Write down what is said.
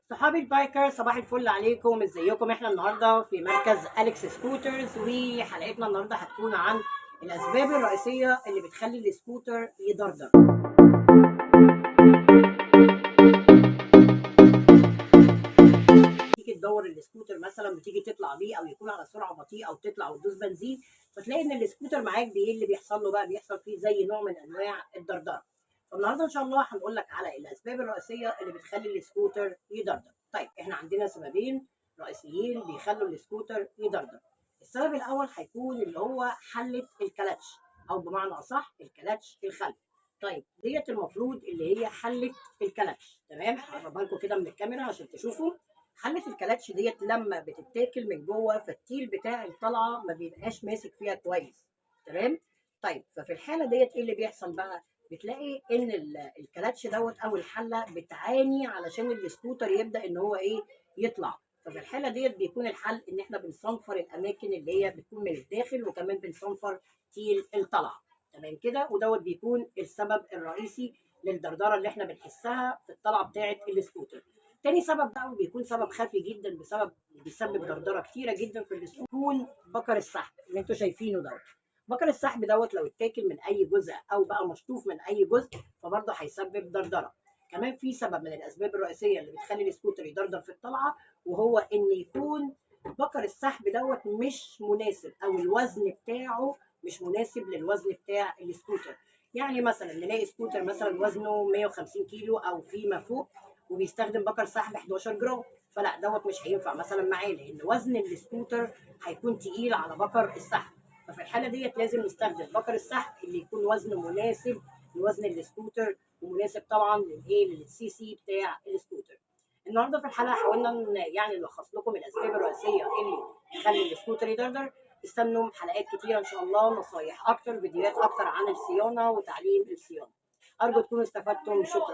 صحابي البايكر، صباح الفل عليكم. ازيكم؟ احنا النهارده في مركز اليكس سكوترز، وحلقتنا النهارده هتكون عن الاسباب الرئيسيه اللي بتخلي السكوتر يدردر. تيجي تدور السكوتر مثلا، بتيجي تطلع بيه او يكون على سرعه بطيئه او تطلع وتدوس بنزين، فتلاقي ان السكوتر معاك اللي بيحصل له بقى، بيحصل فيه زي نوع من انواع الدردره. فالنهارده ان شاء الله هنقول لك على الاسباب الرئيسيه اللي بتخلي السكوتر يدردر. طيب احنا عندنا سببين رئيسيين بيخلوا السكوتر يدردر. السبب الاول هيكون اللي هو حله الكلاتش، او بمعنى اصح الكلاتش الخلفي. طيب ديت المفروض اللي هي حله الكلاتش. تمام، هقربها لكم كده من الكاميرا عشان تشوفوا. حله الكلاتش ديت لما بتتاكل من جوه، فالتيل بتاع الطلعه ما بيبقاش ماسك فيها كويس. تمام. طيب ففي الحاله ديت ايه اللي بيحصل بقى؟ بتلاقي ان الكلاتش دوت او الحله بتعاني علشان السكوتر يبدا ان هو ايه، يطلع. ففي الحاله ديت بيكون الحل ان احنا بنصنفر الاماكن اللي هي بتكون من الداخل، وكمان بنصنفر تيل الطلعه. تمام كده، ودوت بيكون السبب الرئيسي للدردره اللي احنا بنحسها في الطلعه بتاعه السكوتر. تاني سبب بقى، وبيكون سبب خفي جدا، بيسبب دردره كتيره جدا في السكوتر، بيكون بكر السحب اللي انتوا شايفينه دوت. بكر السحب دوت لو اتاكل من اي جزء او بقى مشطوف من اي جزء، فبرضه هيسبب دردره. كمان في سبب من الاسباب الرئيسيه اللي بتخلي السكوتر يدردر في الطلعه، وهو ان يكون بكر السحب دوت مش مناسب، او الوزن بتاعه مش مناسب للوزن بتاع السكوتر. يعني مثلا نلاقي سكوتر مثلا وزنه 150 كيلو او فيما فوق، وبيستخدم بكر سحب 11 جرام، فلا دوت مش هينفع مثلا معاه، لان وزن السكوتر هيكون تقيل على بكر السحب. ففي الحاله ديت لازم نستخدم بكر السحب اللي يكون وزنه مناسب لوزن السكوتر، ومناسب طبعا للسي سي بتاع السكوتر. النهارده في الحلقه حاولنا يعني نلخص لكم الاسباب الرئيسيه اللي تخلي السكوتر يدردر. استنوا حلقات كتيره ان شاء الله، نصايح اكتر، فيديوهات اكتر عن الصيانه وتعليم الصيانه. ارجو تكونوا استفدتم. شكرا.